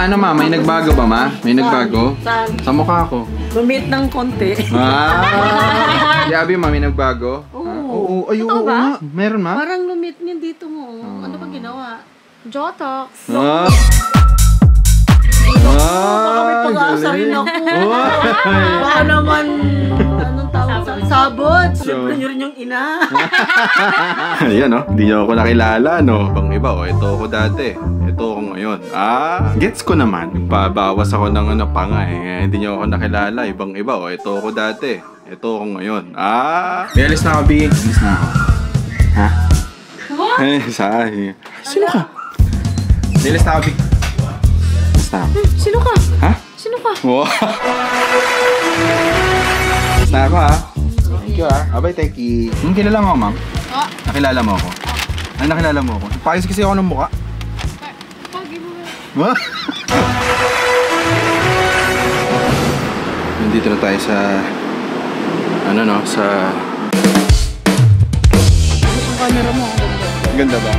ano ma, may nagbago ba ma? May nagbago? Saan? Sa mukha ko. Lumit ng konti. Si Abby ma, may nagbago? Oo. Ay, oo nga. Meron ma? Parang lumit niya dito mo. Ano ba ginawa? Jotox. Baka may pag-aasa rin ako. Baka naman, anong tawag sa sabot? Siyempre nyo rin yung ina. Ayan no, hindi nyo ako nakilala no. Bang iba ito ako dati. Ito ako ngayon. Gets ko naman. Pabawas ako ng panga eh. Hindi nyo ako nakilala. Ibang iba ito ako dati. Ito ako ngayon. May alis na ako, B. Alis na ako. Ha? Eh, saan? Sino ka? May alis na ako, B. Sino ka? Ha? Sino ka? Wow. Basta ako ha. Thank you ha. Abay, thank you. Kilala mo ako, ma'am? Nakilala mo ako? Ay, nakilala mo ako. Pakis kasi ako ng mukha. Pagi mo. Nandito na tayo sa... Ano no? Sa... Yung camera mo, ang ganda. Ganda ba?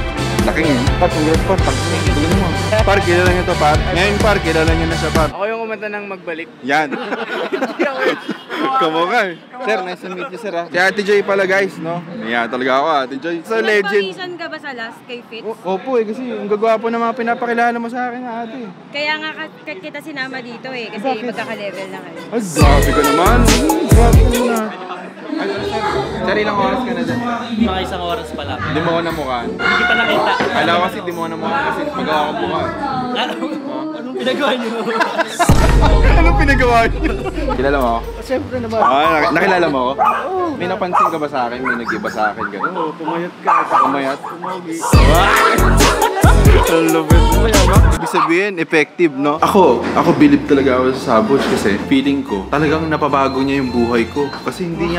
Laking yun. Pat, congrats Pat. Tignan mo. Par, kilala nyo to, Pat. Ngayon, Par, kilala nyo na siya, Pat. Ako yung kumanta ng magbalik. Yan. Kamukha eh. Sir, nice to meet you, sir. Si Ate Joy pala, guys, no? Niya talaga ako, Ate Joy. So, legend. Nagpawisan ka ba sa last kay Fitz? Opo eh, kasi ang gagwapo na mga pinapakilala mo sa akin, Ate. Kaya nga kita sinama dito eh, kasi magkaka-level na kayo. Ay, grabe ka naman. Grabe ka na. Sir, ilang oras ka na dyan? Mga isang oras pa lang. Hindi mo ko namukhaan. Hindi pa nakita. Kala ko kasi hindi mo ko namukhaan kasi magawa ko mukha. Anong pinagawa niyo? Anong pinagawa niyo? Kilala mo ako? Siyempre naman. Nakilala mo ako? May napansin ka ba sa akin? May nag-iba sa akin gano'n? Oo, pumayat ka. Pumayat? Ang lupit mo ba? Ibig sabihin, effective, no? Ako believe talaga ako sa Sabots kasi feeling ko, talagang napabago niya yung buhay ko. Kasi hindi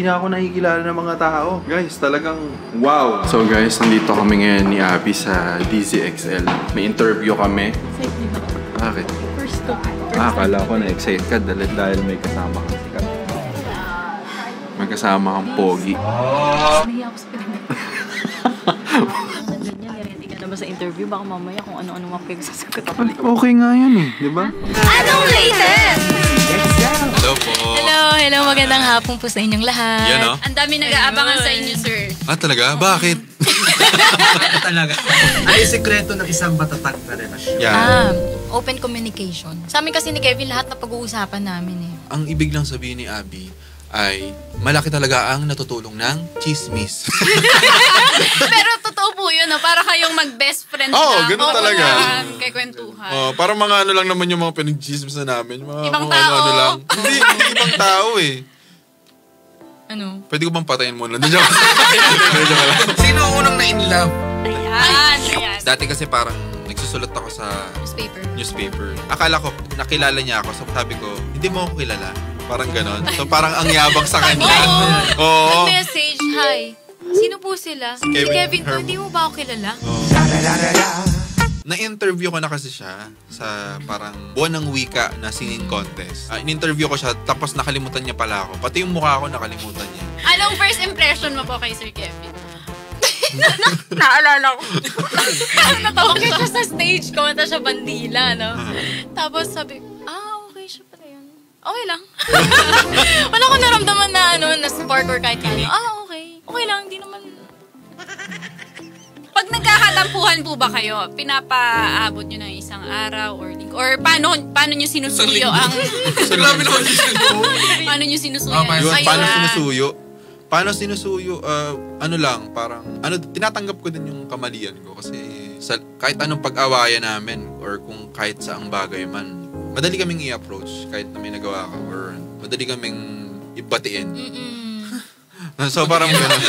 na ako nakikilala ng mga tao. Guys, talagang wow! So guys, nandito kami ngayon ni Abby sa DZXL. May interview kami. Bakit? First to. Akala ko na-excite ka dahil may kasama kang sikat. May kasama kang pogi. Nahiya ako sa ready ka na ba sa interview? Baka mamaya kung ano-ano mga pagsasagot ako. Okay nga yan eh, di ba? Anong latest? Hello po. Hello, magandang hapon po sa inyong lahat. Yan o. Ang dami nag-aabangan sa inyo, sir. Talaga? Bakit? Talaga. Ano yung sekreto ng isang matatag na relasyon? Yan. Open communication. Sa amin kasi ni Kevin, lahat na pag-uusapan namin eh. Ang ibig lang sabihin ni Abby ay malaki talaga ang natutulong ng chismis. Pero totoo po yun, para kayong mag-best friend Oo, lang. ganun talaga. Kay kwentuhan. Parang mga ano lang naman yung mga pinag-chismis na namin. Mga Ibang mga tao. Ano lang. Hindi ibang tao eh. Ano? Pwede ko bang patayin muna? Sino ang unang na-in-love? Ayan. Dati kasi parang nagsusulat ako sa newspaper. Akala ko, nakilala niya ako. So sabi ko, hindi mo ako kilala. Parang ganon. So parang ang yabang sa kanya. Oo. Message, hi. Sino po sila? Si Kevin po, hindi mo ba ako kilala? Na-interview ko na kasi siya sa parang buwan ng wika na singing contest. In-interview ko siya, tapos nakalimutan niya pala ako. Pati yung mukha ko nakalimutan niya. Anong first impression mo po kay Sir Kevin? Naalala ko. Natawag siya sa stage ko, tapos siya bandila, no? Tapos sabi, okay siya pala yun. Okay lang. Wala ko naramdaman na, na spark or kahit ano. Okay. Okay lang, di naman. Pag nagkakatampuhan po ba kayo, pinapaabot nyo ng isang araw or paano nyo sinusuyo ang... Grabe naman yung Paano nyo sinusuyo? Paano sinusuyo? Paano sinusuyo? Ano lang, parang... tinatanggap ko din yung kamalian ko kasi kahit anong pag-awayan namin or kung kahit saang bagay man, madali kaming i-approach kahit na may nagawa ka or madali kaming ibatiin. So parang gano'n.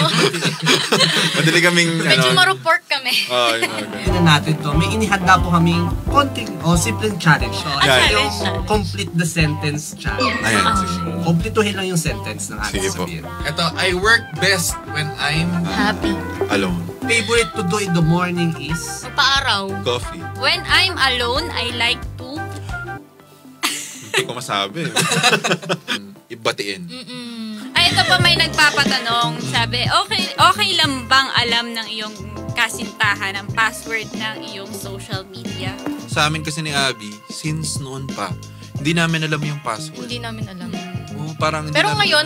Madali kaming medyo maruport kami. Tignan natin to. May inihanda po kaming konting simpleng challenge. So, yung complete the sentence challenge. Ayan. Komplituhin lang yung sentence ng ating sabihin. Ito, I work best when I'm Happy. alone. Favorite to do in the morning is? Paaraw. Coffee. When I'm alone, I like to... Hindi ko masabi. Ibatiin. Ay, ito pa may nagpapatanong. Sabi, okay lang bang alam ng iyong kasintahan ang password ng iyong social media? sa amin kasi ni Abby, since noon pa, hindi namin alam yung password. Hindi namin alam. Oo, parang hindi Pero namin ngayon,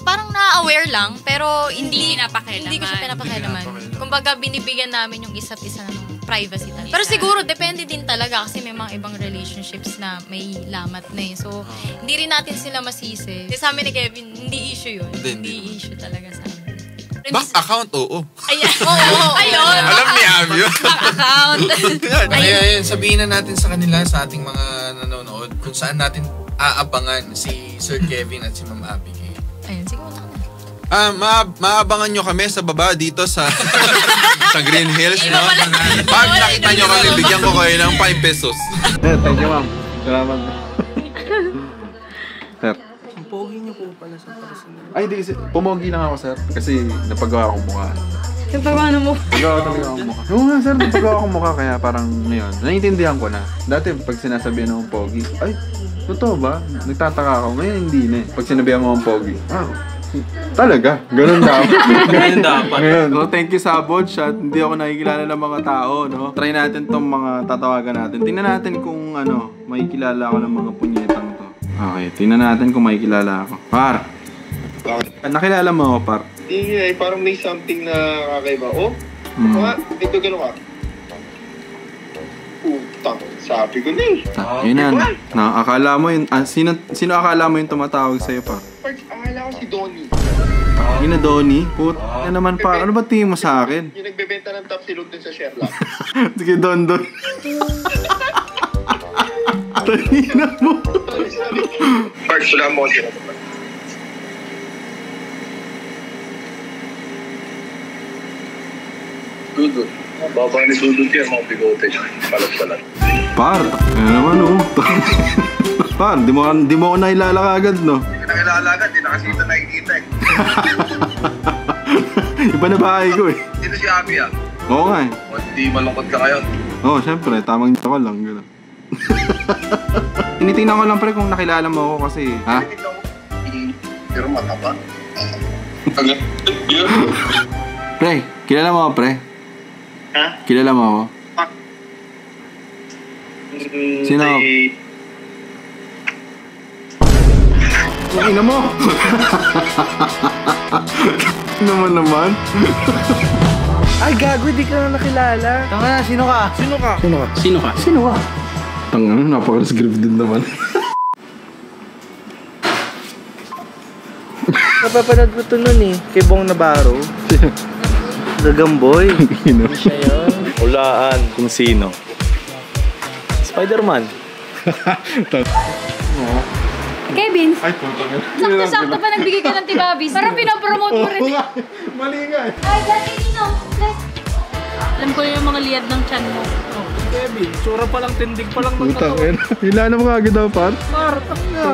parang na-aware lang, pero Hindi pinapakialaman. Hindi ko siya pinapakialaman. Hindi pinapakialaman. Kumbaga, binibigyan namin yung isa't isa ng privacy talaga. Pero siguro, depende din talaga kasi may mga ibang relationships na may lamat na eh. So, hindi rin natin sila masisi. Kasi sa amin ni Kevin, hindi issue yun. Hindi. Issue talaga sa amin. Bank account, oo. Ayan. Oo. Ayun. Alam ni Abby yun. Account. Ayun, sabihin na natin sa kanila, sa ating mga nanonood, kung saan natin aabangan si Sir Kevin at si Ma'am Abby. Ayun, sige mo na. Maabangan nyo kami sa baba dito sa sa Green Hills, no? Pag nakita nyo kami, bigyan ko kayo ng 5 pesos. Thank you, ma'am. Salamat. Sir. Ang pogi niyo po pala sa personal. Ay, di kasi, pumogi lang ako, sir. Kasi napagawa akong mukha. Yung paano mo? Napagawa talaga akong mukha. Oo nga, sir, napagawa akong mukha. Kaya parang ngayon, naiintindihan ko na. Dati, pag sinasabihan akong pogi, ay, totoo ba? Nagtataka ako. Ngayon, hindi na eh. Pag sinabihan mo akong pogi, talaga, ganun dapat. Ganun dapat. So, thank you sa Sabod Shot. Hindi ako nakikilala ng mga tao, no? Try natin tong mga tatawagan natin. Tingnan natin kung makikilala ako ng mga punyetang to. Okay, tingnan natin kung makikilala ako. Par! Nakilala mo ako, Par? Hindi eh, parang may something na kakaiba. Oh, dito gano'n ka. Utang, sabi ko na eh. Yun na, akala mo yun, sino akala mo yung tumatawag sa'yo, Par? Akala ko si Donnie. Yun na, Donnie? Yan naman, Par. Ano ba tingin mo sa akin? Yung nagbebenta ng top silog dun sa Sherlock. Sige, Don. Tangina mo. Park, wala mo kasi. Dudut. Baba ni Dudut yan, mga bigote. Palat-palat. Par, ano naman, Par, di mo ako nailala ka agad, no? Hindi ko nakilala agad, di na kasi ito nakikita eh. Iba na bahay ko eh. Dito si Abby ah. Oo nga eh. O, hindi malungkot ka ngayon. Oo, syempre, tamang nito ko lang, gano'n. Tinitingnan ko lang pre kung nakilala mo ako kasi, ha? Pero mataba. Pre, kilala mo ako, pre? Ha? Kilala mo ako? Sino ako? Ina mo! naman. Ay, gago, di ka na nakilala. Tanga na, sino ka? Tangano, napaka-script din naman. Napapanood ko to nun eh, kay Bong Navarro. Dagamboy. Siya yun. Hulaan kung sino. Spider-Man. Kevin, Ay, puto nga. sakto-sakto pa nagbigay ka ng tibabis. Parang pinapromote mo rin. Mali nga eh. Ay, dati nino. Alam ko yung mga liad ng chan mo. Kevin, tsura pa lang, tindig pa lang ng Putang katawan. ina. Hilala mo kagad daw, Par?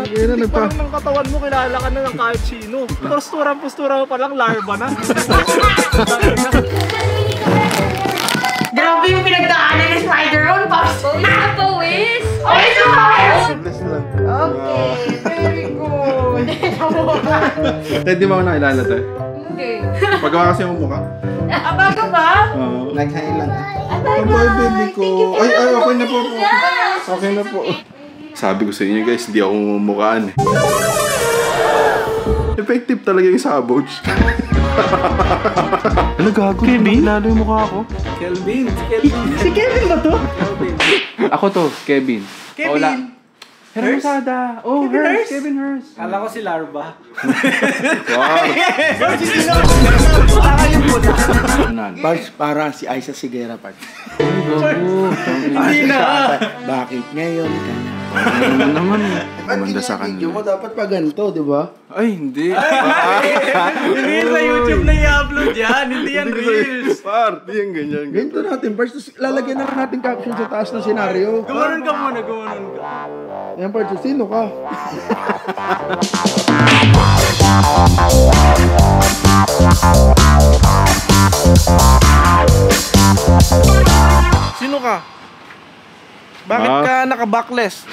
Tindig pa lang ng katawan mo, kilala ka na ng kahit sino. Postura mo pa lang, larva na. Grabe yung pinagdaanan ni Spider-Man. Pawis na pawis. Okay, very good. Eh, di mo ako nakilala tayo? Hindi. Pagawa kasi yung mukha. Bago ba? Oo. Nag-high lang. Ay, baby ko. Ay, okay na po. Okay na po. Sabi ko sa inyo guys, hindi ako mumukhaan eh. Effective talaga yung Sabod. Ano gago? Kevin? Lalo yung mukha ko. Kelvin. Si Kevin ba to? Ako to, Kevin. Kevin. Hersada. Oh, Hers. Kevin Hers. Kala ko si Larva. Wow. Parts, para si Aiza Sigera, Parts. Hindi na. Bakit ngayon ka na? Ano naman? Maganda sa Video mo kanila. dapat pa ganito, di ba? Ay, hindi. Hindi sa YouTube na i-upload yan. Hindi yan reels. Par, di yung ganyan. Ganito natin, Parts. Tapos lalagyan na lang natin caption sa taas ng senaryo. Gumanon ka muna, gumanon ka. Ayan, Parts. Sino ka? Sino ka? Bakit ka naka-backless?